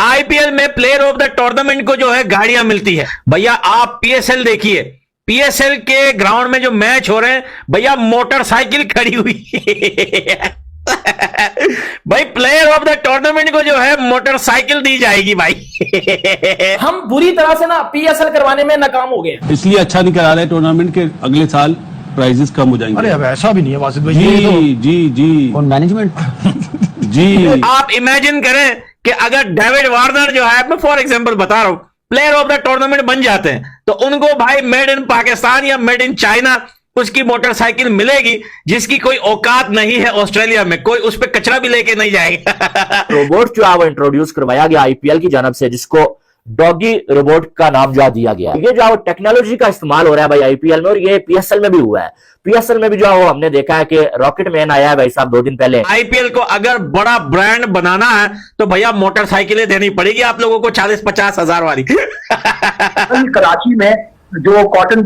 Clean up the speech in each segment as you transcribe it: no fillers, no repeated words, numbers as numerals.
IPL में player of the tournament को जो है गाड़ियां मिलती है। भैया आप पीएसएल देखिए, पीएसएल के ग्राउंड में जो मैच हो रहे हैं भैया मोटरसाइकिल खड़ी हुई है। भाई प्लेयर ऑफ द टूर्नामेंट को जो है मोटरसाइकिल दी जाएगी भाई। हम बुरी तरह से ना पीएसएल करवाने में नाकाम हो गए, इसलिए अच्छा नहीं करा रहे टूर्नामेंट के, अगले साल प्राइजेस कम हो जाएंगे। अरे अब ऐसा भी नहीं है वासिद भाई। जी और मैनेजमेंट जी आप इमेजिन करें कि अगर डेविड वार्नर जो है, मैं फॉर एग्जांपल बता रहा हूं, प्लेयर ऑफ द टूर्नामेंट बन जाते हैं तो उनको भाई मेड इन पाकिस्तान या मेड इन चाइना उसकी मोटरसाइकिल मिलेगी जिसकी कोई औकात नहीं है ऑस्ट्रेलिया में, कोई उस पर कचरा भी लेके नहीं जाएगा। रोबोट जो है वो इंट्रोड्यूस करवाया गया आईपीएल की जानब से, जिसको डॉगी रोबोट का नाम जो दिया गया। ये जो टेक्नोलॉजी का इस्तेमाल हो रहा है भाई आईपीएल में, और ये पीएसएल में भी हुआ है। पीएसएल में भी जो है वो हमने देखा है कि रॉकेट मैन आया है भाई साहब 2 दिन पहले। आईपीएल को अगर बड़ा ब्रांड बनाना है तो भैया मोटरसाइकिलें देनी पड़ेगी आप लोगों को 40-50 हजार वाली। कराची में जो कॉटन,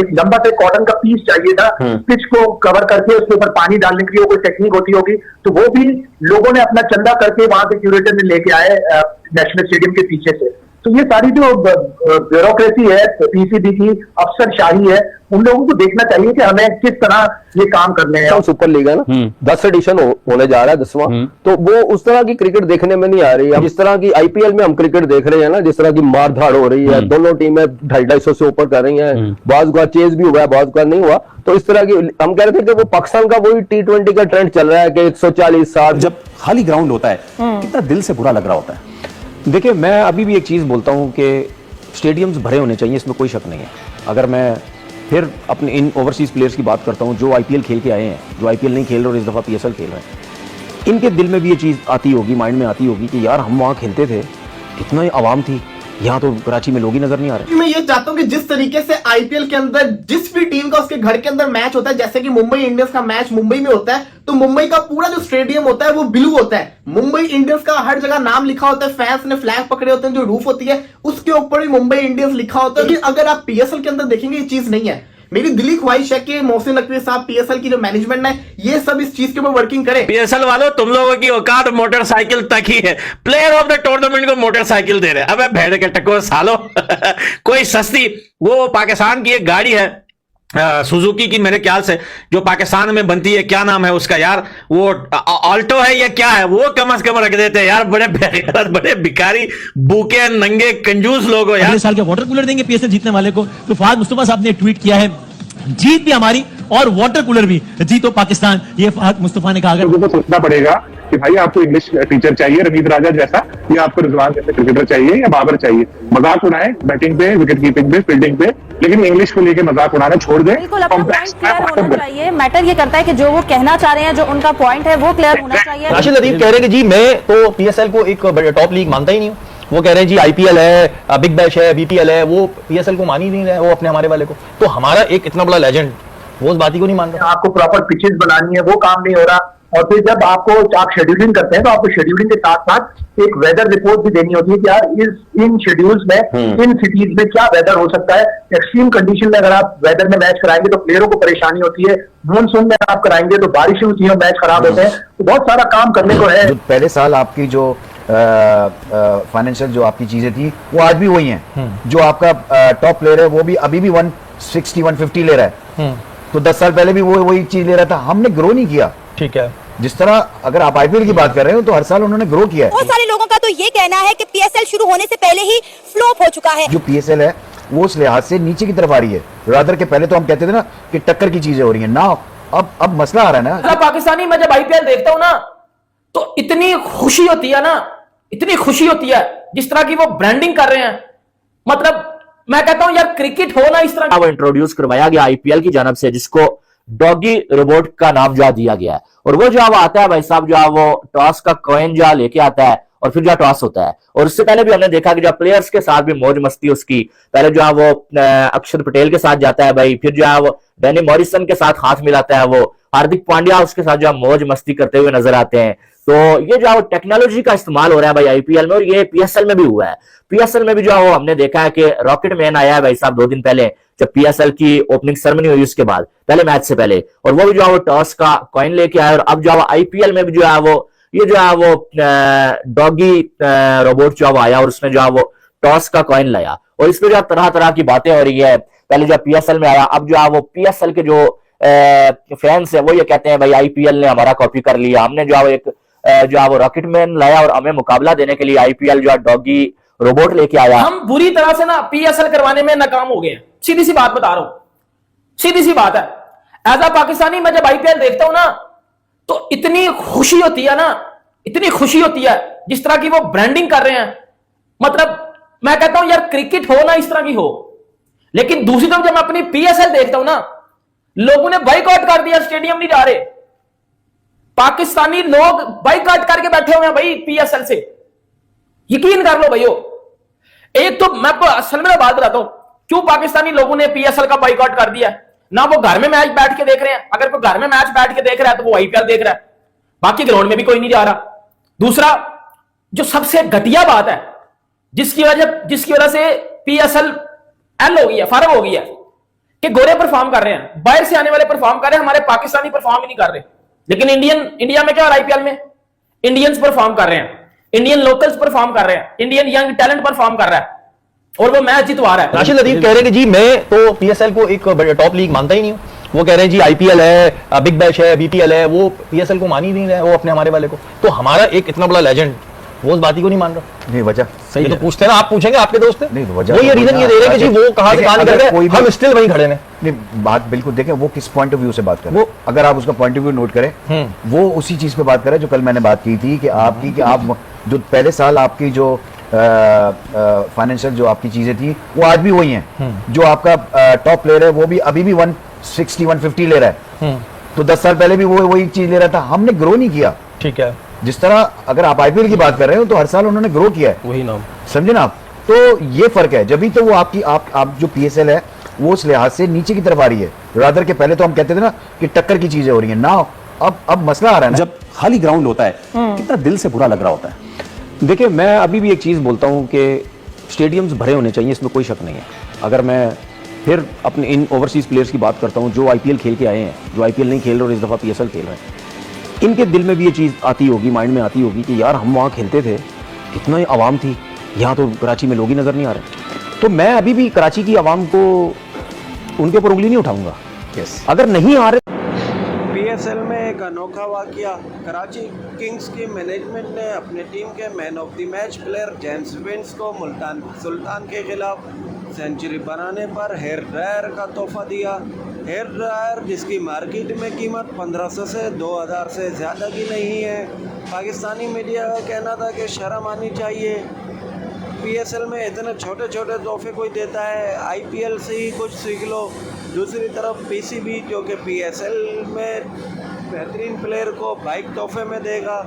एक लंबा से कॉटन का पीस चाहिए था, पिच को कवर करके उसके ऊपर पानी डालने के लिए कोई टेक्निक होती होगी, तो वो भी लोगों ने अपना चंदा करके वहां से क्यूरेटर ने लेके आए नेशनल स्टेडियम के पीछे से। तो ये सारी जो ब्यूरोक्रेसी है पीसीबी की, अफसरशाही है, उन लोगों को देखना चाहिए कि हमें किस तरह ये काम करने हैं। सुपर लीग है ना, 10 एडिशन होने जा रहा है 10वां, तो वो उस तरह की क्रिकेट देखने में नहीं आ रही है। जिस तरह की आईपीएल में हम क्रिकेट देख रहे हैं ना, जिस तरह की मारधाड़ हो रही है, दोनों टीमें 250 से ऊपर कर रही हैं, बाज़ का चेज भी हुआ है, बाज़ का नहीं हुआ, तो इस तरह की हम कह रहे थे कि वो पाकिस्तान का वही T20 का ट्रेंड चल रहा है कि 140-60। जब खाली ग्राउंड होता है कितना दिल से बुरा लग रहा होता है। देखिए मैं अभी भी एक चीज़ बोलता हूँ कि स्टेडियम्स भरे होने चाहिए, इसमें कोई शक नहीं है। अगर मैं फिर अपने इन ओवरसीज़ प्लेयर्स की बात करता हूँ जो आईपीएल खेल के आए हैं, जो आईपीएल नहीं खेल रहे और इस दफ़ा पीएसएल खेल रहे हैं, इनके दिल में भी ये चीज़ आती होगी, माइंड में आती होगी कि यार हम वहाँ खेलते थे, कितना आवाम थी, यहाँ तो कराची में लोग ही नजर नहीं आ रहे। मैं ये चाहता हूँ कि जिस तरीके से आईपीएल के अंदर जिस भी टीम का उसके घर के अंदर मैच होता है, जैसे कि मुंबई इंडियंस का मैच मुंबई में होता है, तो मुंबई का पूरा जो स्टेडियम होता है वो ब्लू होता है। मुंबई इंडियंस का हर जगह नाम लिखा होता है, फैंस ने फ्लैग पकड़े होते हैं, जो रूफ होती है उसके ऊपर भी मुंबई इंडियंस लिखा होता है। लेकिन अगर आप पीएसएल के अंदर देखेंगे ये चीज नहीं है। मेरी दिली ख्वाहिश है कि मोहसिन नकवी साहब, पीएसएल की जो मैनेजमेंट है, ये सब इस चीज के ऊपर वर्किंग करें। पीएसएल वालों तुम लोगों की औकात मोटरसाइकिल तक ही है, प्लेयर ऑफ द टूर्नामेंट को मोटरसाइकिल दे रहे हैं। अबे भेड़ के टको सालो। कोई सस्ती वो पाकिस्तान की एक गाड़ी है सुजुकी की, मेरे ख्याल से जो पाकिस्तान में बनती है, क्या नाम है उसका यार, वो ऑल्टो है या क्या है, वो कम से कम रख देते हैं यार। बड़े बेगैरत, बड़े भिखारी, भूखे नंगे कंजूस लोग हो यार। अगले साल के वाटर कूलर देंगे पीएसएल जीतने वाले को। तो फहद मुस्तफा साहब ने ट्वीट किया है, जीत भी हमारी और वाटर कूलर भी, जीतो पाकिस्तान। ये फहद मुस्तफा ने कहा। लोगों को सोचना पड़ेगा कि भाई आपको इंग्लिश टीचर चाहिए रमीज राजा जैसा, या आपको रिजवान जैसे क्रिकेटर चाहिए, या बाबर चाहिए। मजाक उड़ाएं बैटिंग पे, विकेट कीपिंग पे, फील्डिंग पे, लेकिन इंग्लिश को लेके मजाक उड़ाना छोड़ दें। बिल्कुल अपना पॉइंट क्लियर होना चाहिए। मैटर ये करता है कि जो वो कहना चाह रहे हैं, जो उनका पॉइंट है वो क्लियर होना चाहिए। राशिद लतीफ कह रहे हैं कि जी मैं तो पीएसएल को एक टॉप लीग मानता ही नहीं हूँ। वो कह रहे हैं जी आईपीएल है, बिग बैश है, बीपीएल है, वो पीएसएल को मान ही नहीं रहे वो अपने हमारे वाले को। तो हमारा एक इतना बड़ा लेजेंड वो उस बात को नहीं मान रहा। आपको प्रॉपर पिचेस बनानी है, वो काम नहीं हो रहा। और फिर जब आपको आप शेड्यूलिंग करते हैं तो आपको शेड्यूलिंग के साथ साथ एक वेदर रिपोर्ट भी देनी होती है कि यार इन शेड्यूल्स में इन सिटीज में क्या वेदर हो सकता है। एक्सट्रीम कंडीशन में अगर आप वेदर में मैच कराएंगे तो प्लेयरों को परेशानी होती है, मानसून में आप कराएंगे तो बारिशें होती है, मैच खराब होते हैं। तो बहुत सारा काम करने को है। पहले साल आपकी जो फाइनेंशियल जो आपकी चीजें थी वो आज भी वही हैं। जो आपका टॉप प्लेयर है वो भी अभी भी 160-150 ले रहा है, तो 10 साल पहले भी वो वही चीज ले रहा था। हमने ग्रो नहीं किया। ठीक है, जिस तरह अगर आप आईपीएल की बात कर रहे हो तो हर साल उन्होंने ग्रो किया है। बहुत सारे लोगों का तो ये कहना है कि पीएसएल शुरू होने से पहले ही फ्लॉप हो चुका है। जो पीएसएल है वो उस लिहाज से नीचे की तरफ आ रही है, रादर के पहले तो हम कहते थे ना कि टक्कर की चीजें हो रही है ना, अब मसला आ रहा है ना। पाकिस्तानी मैं जब आईपीएल देखता हूँ ना तो इतनी खुशी होती है ना, इतनी खुशी होती है जिस तरह की वो ब्रांडिंग कर रहे हैं। मतलब मैं कहता हूं यार क्रिकेट हो ना इस तरह। वो इंट्रोड्यूस करवाया गया आईपीएल की जानब से, जिसको डॉगी रोबोट का नाम जो दिया गया है। और वो जो आता है भाई साहब, जो वो टॉस का कॉइन जो लेके आता है और फिर जो टॉस होता है। और उससे पहले भी हमने देखा कि जो प्लेयर्स के साथ भी मौज मस्ती उसकी, पहले जो वो अक्षर पटेल के साथ जाता है भाई, फिर जो वो डैनी मॉरिसन के साथ हाथ मिलाता है, वो हार्दिक पांड्या उसके साथ जो मौज मस्ती करते हुए नजर आते हैं। तो ये जो टेक्नोलॉजी का इस्तेमाल हो रहा है भाई आईपीएल में, और ये पीएसएल में भी हुआ है। पीएसएल में भी जो वो हमने देखा है कि रॉकेट मैन आया है भाई साहब 2 दिन पहले, जब पीएसएल की ओपनिंग सेरेमनी हुई उसके बाद, पहले मैच से पहले, और वो भी जो टॉस का कॉइन लेके आया। और अब जो आईपीएल में भी जो है वो ये जो है वो डॉगी रोबोट जो है वो आया और उसने जो है वो टॉस का कॉइन लाया और इसमें जो है तरह तरह की बातें हो रही है। पहले जो पीएसएल में आया, अब जो है वो पीएसएल के जो फैंस है वो ये कहते हैं भाई आईपीएल ने हमारा कॉपी कर लिया, हमने जो है वो एक जो है वो रॉकेटमैन लाया और हमें मुकाबला देने के लिए आईपीएल जो है डॉगी रोबोट लेके आया। हम बुरी तरह से ना पीएसएल करवाने में नाकाम हो गए हैं, सीधी सी बात बता रहा हूं, सीधी सी बात है। एज अ पाकिस्तानी मैं जब आईपीएल देखता हूं ना तो इतनी खुशी होती है ना, इतनी खुशी होती है जिस तरह की वो ब्रांडिंग कर रहे हैं। मतलब मैं कहता हूं यार क्रिकेट हो ना इस तरह की हो, लेकिन दूसरी तरफ जब मैं अपनी पीएसएल देखता हूं ना, लोगों ने बाइकआउट कर दिया, स्टेडियम नहीं जा रहे, पाकिस्तानी लोग बाइकआउट करके बैठे हुए हैं भाई पीएसएल से, यकीन कर लो भाइयों। एक तो मैं आपको असल में बात बताता हूं क्यों पाकिस्तानी लोगों ने पीएसएल का बाइकआउट कर दिया। ना वो घर में मैच बैठ के देख रहे हैं, अगर कोई घर में मैच बैठ के देख रहा है तो वो आईपीएल देख रहा है, बाकी ग्राउंड में भी कोई नहीं जा रहा। दूसरा जो सबसे घटिया बात है जिसकी वजह से पीएसएल एल हो गई है, फर्क हो गई है कि गोरे परफॉर्म कर रहे हैं, बाहर से आने वाले परफॉर्म कर रहे हैं, हमारे पाकिस्तानी परफॉर्म ही नहीं कर रहे। लेकिन इंडिया में क्या हो रहा है, आईपीएल में इंडियंस परफॉर्म कर रहे हैं, इंडियन लोकल्स परफॉर्म कर रहे हैं, इंडियन यंग टैलेंट परफॉर्म कर रहा है और वो मैच जितवा रहा है। राशिद लतीफ कह रहे हैं कि जी मैं तो पीएसएल को एक टॉप लीग मानता ही नहीं हूं। वो कह रहे हैं जी आईपीएल है, बिग बैश है, बीपीएल है, वो पीएसएल को मान ही नहीं रहे, वो अपने हमारे वाले को। तो हमारा एक इतना बड़ा लेजेंड वो उस बात ही को नहीं मान रहा। नहीं वजह सही तो पूछते हैं ना, आप पूछेंगे आपके दोस्त नहीं वजह वो ये रीजन ये दे रहे हैं कि जी वो कहां से कहां निकल गए, हम स्टिल वहीं खड़े हैं। नहीं बात बिल्कुल देखें वो किस पॉइंट ऑफ व्यू से बात कर रहे हैं। अगर आप उसका पॉइंट ऑफ व्यू नोट करें वो उसी चीज पे बात कर रहे हैं जो कल मैंने बात की थी कि आपकी कि आप जो पहले साल आपकी जो फाइनेंशियल जो आपकी चीजें थी वो आज भी वही हैं। जो आपका टॉप प्लेयर है वो भी अभी भी 160 150 ले रहा है, तो 10 साल पहले भी वो वही चीज ले रहा था। हमने ग्रो नहीं किया। ठीक है, जिस तरह अगर आप आईपीएल की बात कर रहे हो तो हर साल उन्होंने ग्रो किया है, वही नाम समझे ना आप। तो ये फर्क है, जब भी तो वो आपकी आप जो पीएसएल है वो उस लिहाज से नीचे की तरफ आ रही है। रादर के पहले तो हम कहते थे ना कि टक्कर की चीजें हो रही है ना, अब मसला आ रहा है ना। जब खाली ग्राउंड होता है कितना दिल से बुरा लग रहा होता है। देखिए मैं अभी भी एक चीज बोलता हूं कि स्टेडियम्स भरे होने चाहिए, इसमें कोई शक नहीं है। अगर मैं फिर अपने इन ओवरसीज प्लेयर्स की बात करता हूं जो आईपीएल खेल के आए हैं, जो आईपीएल नहीं खेल रहे और इस दफा पीएसएल खेल रहे हैं, इनके दिल में भी ये चीज़ आती होगी, माइंड में आती होगी कि यार हम वहाँ खेलते थे, इतना ही आवाम थी, यहाँ तो कराची में लोग ही नज़र नहीं आ रहे। तो मैं अभी भी कराची की आवाम को उनके ऊपर उंगली नहीं उठाऊंगा। अगर नहीं आ रहे। पीएसएल में एक अनोखा वाकया, कराची किंग्स की मैनेजमेंट ने अपने टीम के man of the match player James Vince को मुल्तान सुल्तान के खिलाफ सेंचुरी बनाने पर हेयर ड्रायर का तोहफा दिया। हेयर ड्रायर जिसकी मार्केट में कीमत 1500 से 2000 से ज़्यादा की नहीं है। पाकिस्तानी मीडिया का कहना था कि शर्म आनी चाहिए, पीएसएल में इतने छोटे छोटे तोहफे कोई देता है, आईपीएल से ही कुछ सीख लो। दूसरी तरफ पीसीबी जो कि पीएसएल में बेहतरीन प्लेयर को बाइक तोहफे में देगा,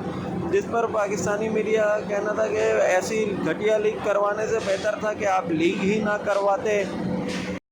जिस पर पाकिस्तानी मीडिया का कहना था कि ऐसी घटिया लीग करवाने से बेहतर था कि आप लीग ही ना करवाते।